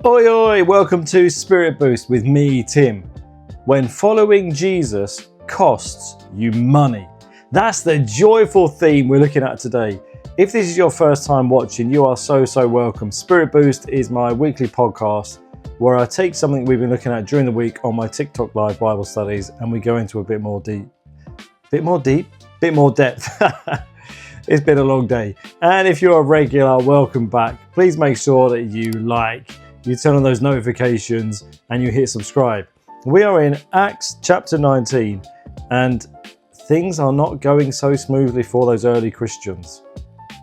Oi oi, welcome to Spirit Boost with me, Tim. When following Jesus costs you money. That's the joyful theme we're looking at today. If this is your first time watching, you are so welcome. Spirit Boost is my weekly podcast where I take something we've been looking at during the week on my TikTok live Bible studies and we go into a bit more depth. It's been a long day. And if you're a regular, welcome back. Please make sure that you turn on those notifications and you hit subscribe. We are in Acts chapter 19 and things are not going so smoothly for those early Christians.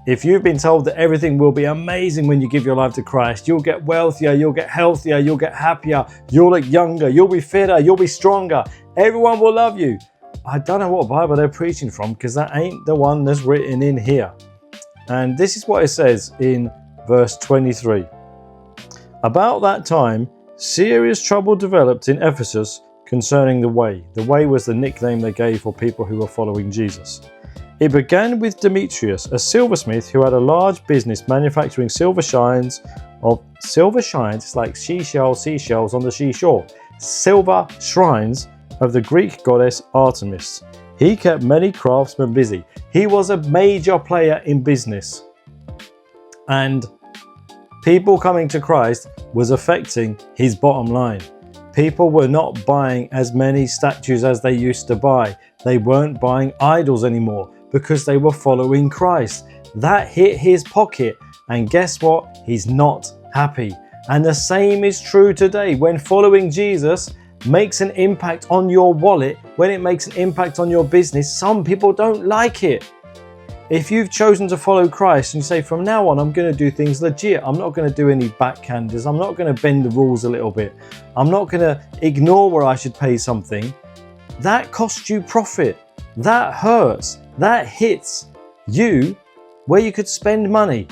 If you've been told that everything will be amazing when you give your life to Christ, you'll get wealthier, you'll get healthier, you'll get happier, you'll look younger, you'll be fitter, you'll be stronger, everyone will love you. I don't know what Bible they're preaching from because that ain't the one that's written in here. And this is what it says in verse 23. About that time, serious trouble developed in Ephesus concerning the way. The way was the nickname they gave for people who were following Jesus. It began with Demetrius, a silversmith who had a large business manufacturing silver shines. It's like seashells on the seashore. Silver shrines of the Greek goddess Artemis. He kept many craftsmen busy. He was a major player in business. And people coming to Christ was affecting his bottom line. People were not buying as many statues as they used to buy. They weren't buying idols anymore because they were following Christ. That hit his pocket, and guess what? He's not happy. And the same is true today. When following Jesus makes an impact on your wallet, when it makes an impact on your business, some people don't like it. If you've chosen to follow Christ and you say, from now on, I'm going to do things legit. I'm not going to do any backhanders. I'm not going to bend the rules a little bit. I'm not going to ignore where I should pay something. That costs you profit. That hurts. That hits you where you could spend money.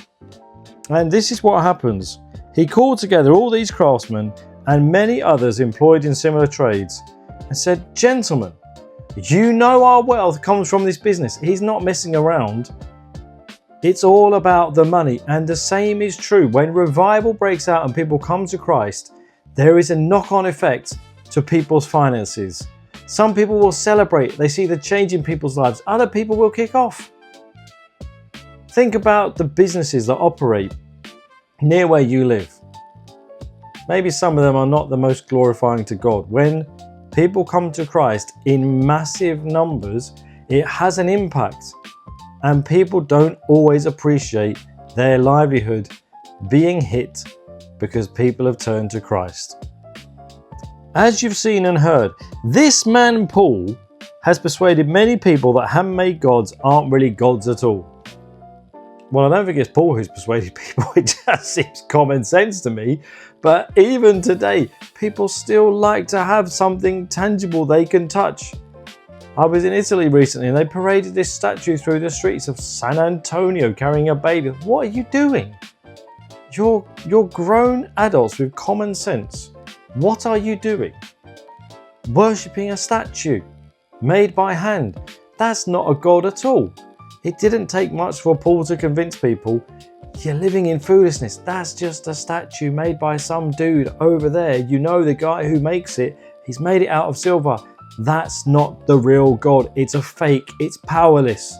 And this is what happens. He called together all these craftsmen and many others employed in similar trades and said, gentlemen, you know our wealth comes from this business. He's not messing around. It's all about the money. And the same is true. When revival breaks out and people come to Christ, there is a knock-on effect to people's finances. Some people will celebrate. They see the change in people's lives. Other people will kick off. Think about the businesses that operate near where you live. Maybe some of them are not the most glorifying to God. When people come to Christ in massive numbers, it has an impact. And people don't always appreciate their livelihood being hit because people have turned to Christ. As you've seen and heard, this man Paul has persuaded many people that handmade gods aren't really gods at all. Well, I don't think it's Paul who's persuaded people. It just seems common sense to me. But even today, people still like to have something tangible they can touch. I was in Italy recently and they paraded this statue through the streets of San Antonio carrying a baby. What are you doing? You're grown adults with common sense. What are you doing? Worshipping a statue made by hand. That's not a god at all. It didn't take much for Paul to convince people, you're living in foolishness. That's just a statue made by some dude over there. You know the guy who makes it. He's made it out of silver. That's not the real God. It's a fake. It's powerless.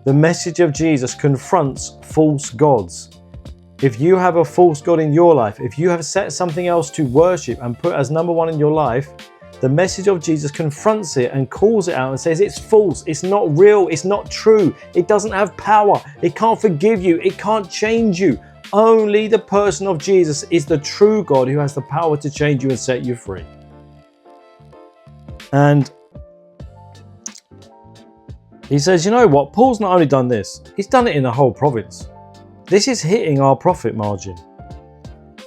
The message of Jesus confronts false gods. If you have a false god in your life, if you have set something else to worship and put as number one in your life, the message of Jesus confronts it and calls it out and says it's false, it's not real, it's not true, it doesn't have power, it can't forgive you, it can't change you. Only the person of Jesus is the true God who has the power to change you and set you free. And he says, you know what, Paul's not only done this, he's done it in the whole province. This is hitting our profit margin.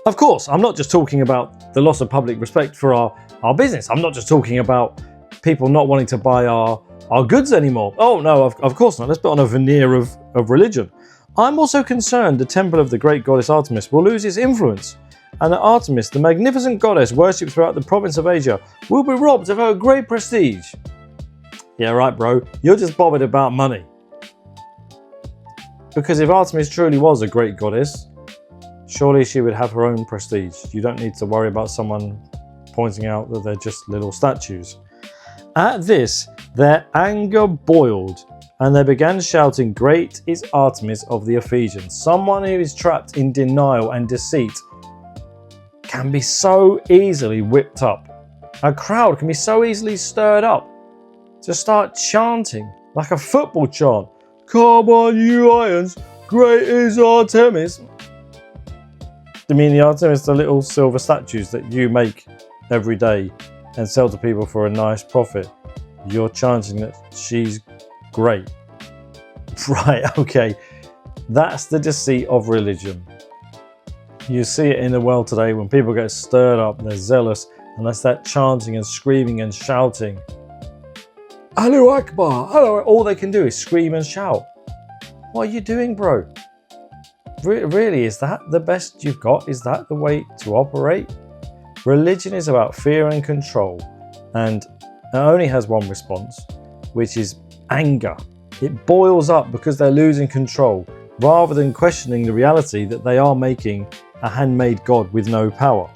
Of course, I'm not just talking about the loss of public respect for our business. I'm not just talking about people not wanting to buy our goods anymore. Oh no, of course not. Let's put on a veneer of religion. I'm also concerned the temple of the great goddess Artemis will lose its influence, and that Artemis, the magnificent goddess worshipped throughout the province of Asia, will be robbed of her great prestige. Yeah, right, bro. You're just bothered about money. Because if Artemis truly was a great goddess, Surely she would have her own prestige. You don't need to worry about someone pointing out that they're just little statues. At this, their anger boiled, and they began shouting, "Great is Artemis of the Ephesians." Someone who is trapped in denial and deceit can be so easily whipped up. A crowd can be so easily stirred up to start chanting like a football chant. "Come on, you Irons, great is Artemis." I mean the Artemis, the little silver statues that you make every day and sell to people for a nice profit. You're chanting that she's great. Right, okay. That's the deceit of religion. You see it in the world today when people get stirred up, they're zealous, and they start chanting and screaming and shouting. Allahu Akbar, Allah. All they can do is scream and shout. What are you doing, bro? Really, is that the best you've got? Is that the way to operate? Religion is about fear and control, and it only has one response, which is anger. It boils up because they're losing control, rather than questioning the reality that they are making a handmade God with no power.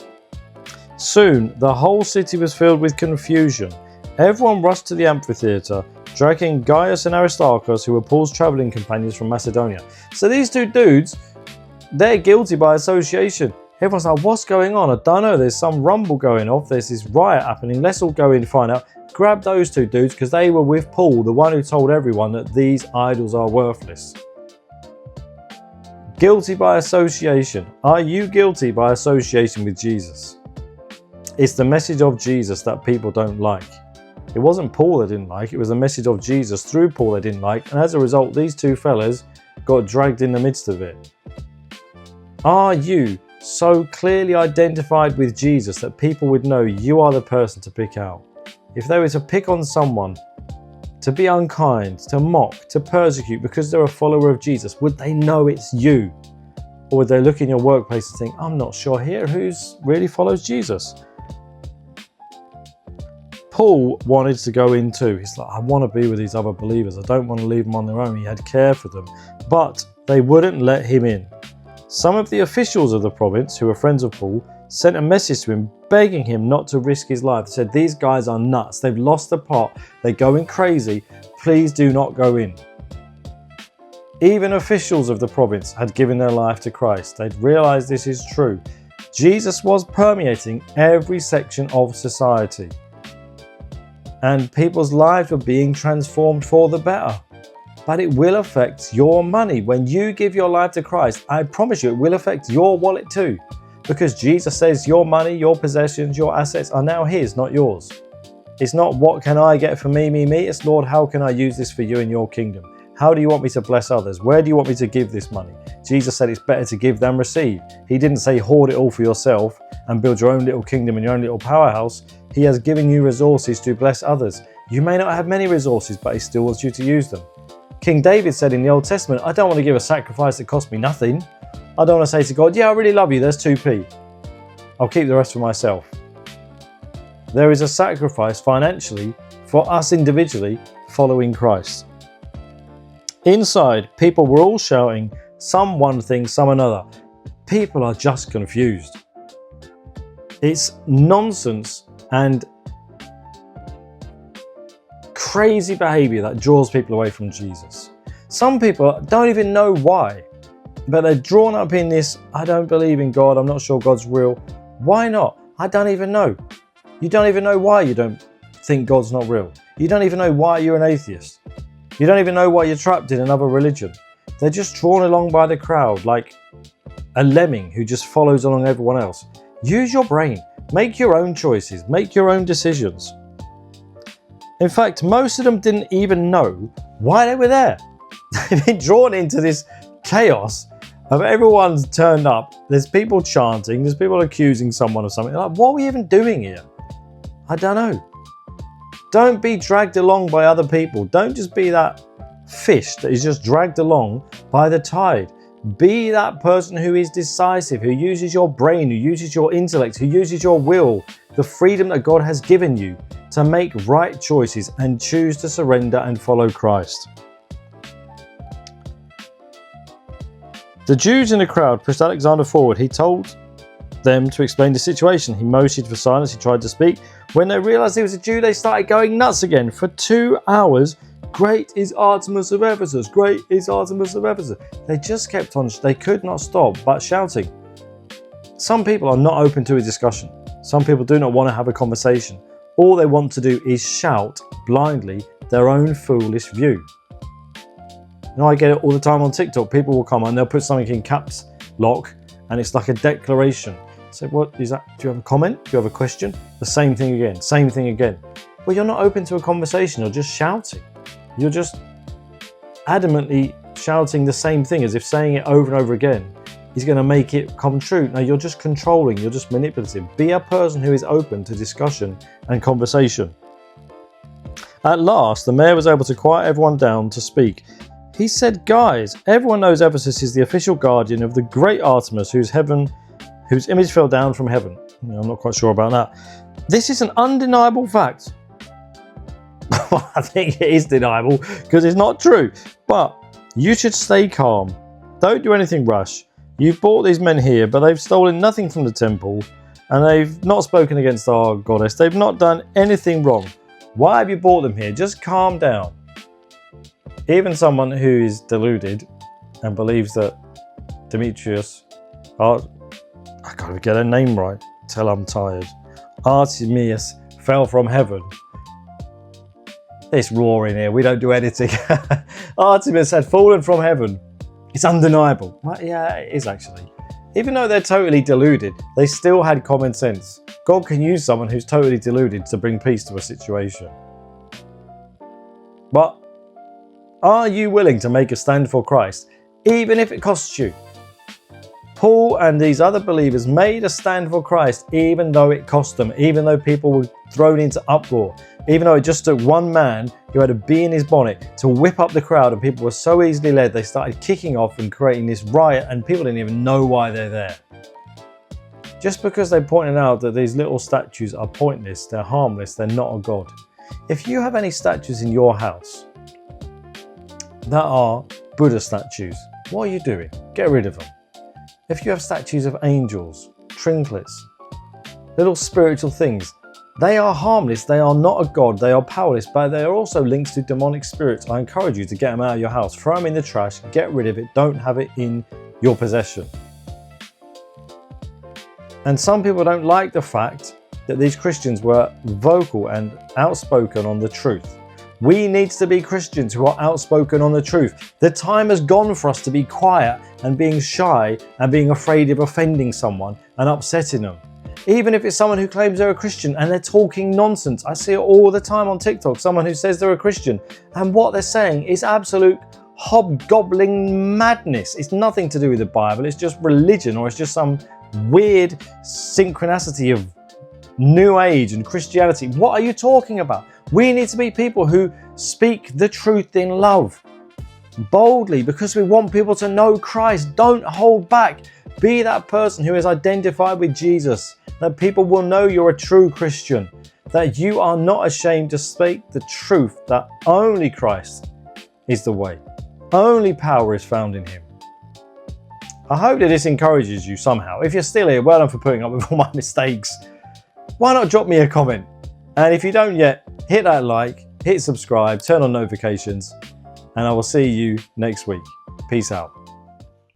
Soon, the whole city was filled with confusion. Everyone rushed to the amphitheatre, dragging Gaius and Aristarchus, who were Paul's travelling companions from Macedonia. So these two dudes, they're guilty by association. Everyone's like, what's going on? I don't know, there's some rumble going off, there's this riot happening, let's all go in and find out. Grab those two dudes because they were with Paul, the one who told everyone that these idols are worthless. Guilty by association. Are you guilty by association with Jesus? It's the message of Jesus that people don't like. It wasn't Paul they didn't like, it was the message of Jesus through Paul they didn't like, and as a result, these two fellas got dragged in the midst of it. Are you so clearly identified with Jesus that people would know you are the person to pick out? If they were to pick on someone, to be unkind, to mock, to persecute because they're a follower of Jesus, would they know it's you? Or would they look in your workplace and think, I'm not sure here who's really follows Jesus? Paul wanted to go in too. He's like, I want to be with these other believers. I don't want to leave them on their own. He had care for them. But they wouldn't let him in. Some of the officials of the province, who were friends of Paul, sent a message to him begging him not to risk his life. They said, these guys are nuts. They've lost the plot. They're going crazy. Please do not go in. Even officials of the province had given their life to Christ. They'd realized this is true. Jesus was permeating every section of society. And people's lives were being transformed for the better. But it will affect your money. When you give your life to Christ, I promise you it will affect your wallet too. Because Jesus says your money, your possessions, your assets are now his, not yours. It's not what can I get for me. It's Lord, how can I use this for you in your kingdom? How do you want me to bless others? Where do you want me to give this money? Jesus said it's better to give than receive. He didn't say hoard it all for yourself and build your own little kingdom and your own little powerhouse. He has given you resources to bless others. You may not have many resources, but he still wants you to use them. King David said in the Old Testament, I don't want to give a sacrifice that cost me nothing. I don't want to say to God, yeah, I really love you, there's 2p. I'll keep the rest for myself. There is a sacrifice financially for us individually following Christ. Inside, people were all shouting, some one thing, some another. People are just confused. It's nonsense and crazy behavior that draws people away from Jesus. Some people don't even know why, but they're drawn up in this, I don't believe in God, I'm not sure God's real. Why not? I don't even know. You don't even know why you don't think God's not real. You don't even know why you're an atheist. You don't even know why you're trapped in another religion. They're just drawn along by the crowd like a lemming who just follows along everyone else. Use your brain. Make your own choices. Make your own decisions. In fact, most of them didn't even know why they were there. They've been drawn into this chaos of everyone's turned up. There's people chanting. There's people accusing someone of something. Like, what are we even doing here? I don't know. Don't be dragged along by other people. Don't just be that fish that is just dragged along by the tide. Be that person who is decisive, who uses your brain, who uses your intellect, who uses your will, the freedom that God has given you to make right choices and choose to surrender and follow Christ. The Jews in the crowd pushed Alexander forward. He told them to explain the situation. He motioned for silence. He tried to speak. When they realized he was a Jew, they started going nuts again. For 2 hours, great is Artemis of Ephesus. Great is Artemis of Ephesus. They just kept on. They could not stop but shouting. Some people are not open to a discussion. Some people do not want to have a conversation. All they want to do is shout blindly their own foolish view. You know, I get it all the time on TikTok. People will come and they'll put something in caps lock and it's like a declaration. So what is that? Do you have a comment? Do you have a question? The same thing again, same thing again. Well, you're not open to a conversation. You're just shouting. You're just adamantly shouting the same thing as if saying it over and over again is going to make it come true. No, you're just controlling. You're just manipulative. Be a person who is open to discussion and conversation. At last, the mayor was able to quiet everyone down to speak. He said, guys, everyone knows Ephesus is the official guardian of the great Artemis whose image fell down from heaven. I'm not quite sure about that. This is an undeniable fact. I think it is deniable because it's not true. But you should stay calm. Don't do anything rash. You've brought these men here, but they've stolen nothing from the temple and they've not spoken against our goddess. They've not done anything wrong. Why have you brought them here? Just calm down. Even someone who is deluded and believes that Demetrius, I gotta get her name right till I'm tired, Artemis fell from heaven. It's raw in here, we don't do editing. Artemis had fallen from heaven. It's undeniable. Well, yeah, it is actually. Even though they're totally deluded, they still had common sense. God can use someone who's totally deluded to bring peace to a situation. But are you willing to make a stand for Christ, even if it costs you? Paul and these other believers made a stand for Christ, even though it cost them, even though people were thrown into uproar, even though it just took one man who had a bee in his bonnet to whip up the crowd and people were so easily led, they started kicking off and creating this riot and people didn't even know why they're there. Just because they pointed out that these little statues are pointless, they're harmless, they're not a god. If you have any statues in your house that are Buddha statues, what are you doing? Get rid of them. If you have statues of angels, trinkets, little spiritual things, they are harmless, they are not a god, they are powerless, but they are also linked to demonic spirits. I encourage you to get them out of your house, throw them in the trash, get rid of it, don't have it in your possession. And some people don't like the fact that these Christians were vocal and outspoken on the truth. We need to be Christians who are outspoken on the truth. The time has gone for us to be quiet and being shy and being afraid of offending someone and upsetting them. Even if it's someone who claims they're a Christian and they're talking nonsense. I see it all the time on TikTok. Someone who says they're a Christian and what they're saying is absolute hobgobbling madness. It's nothing to do with the Bible. It's just religion, or it's just some weird synchronicity of New Age and Christianity. What are you talking about? We need to be people who speak the truth in love, boldly, because we want people to know Christ. Don't hold back. Be that person who is identified with Jesus, that people will know you're a true Christian, that you are not ashamed to speak the truth, that only Christ is the way. Only power is found in Him. I hope that this encourages you somehow. If you're still here, well done for putting up with all my mistakes. Why not drop me a comment? And if you don't yet, hit that like, hit subscribe, turn on notifications, and I will see you next week. Peace out.